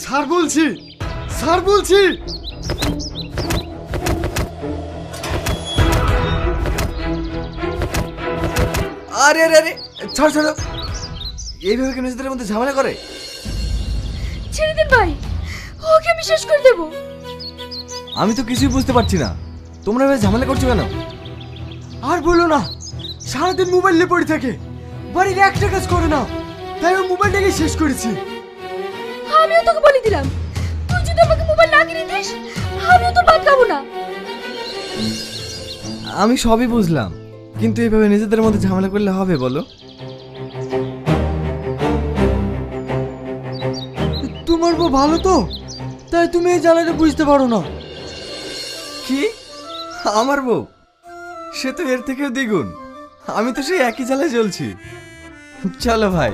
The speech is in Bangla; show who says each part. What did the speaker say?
Speaker 1: স্যার বলছি, স্যার বলছি।
Speaker 2: আরে আরে আরে ছাড় ছাড়ো, এইভাবে কেন নিজেদের মধ্যে ঝামেলা করে?
Speaker 3: ছেড়ে দিন ভাই, ওকে আমি শেষ করে দেবো।
Speaker 2: আমি তো কিছুই বুঝতে পারছি না, তোমরা এভাবে ঝামেলা করছো কেন?
Speaker 1: আর বলো না, সারাদিন মোবাইল নিয়ে পড়ে থাকে, বাড়ির একটা কাজ করে না, তাই ও মোবাইলটাকে শেষ করেছি।
Speaker 3: আমিও তোকে বলে দিলাম, তুই যদি আমাকে মোবাইল না কিনে দিস, আমিও তোর ভাত খাবো না।
Speaker 2: আমি সবই বুঝলাম, কিন্তু এইভাবে নিজেদের মধ্যে ঝামেলা করলে হবে বলো?
Speaker 1: তোমার বউ ভালো তো, তাই তুমি এই জ্বালাটা বুঝতে পারো না।
Speaker 2: কি? আমার বউ? সে তো এর থেকেও দ্বিগুণ, আমি তো সেই একই জ্বালায় জ্বলছি। চলো ভাই।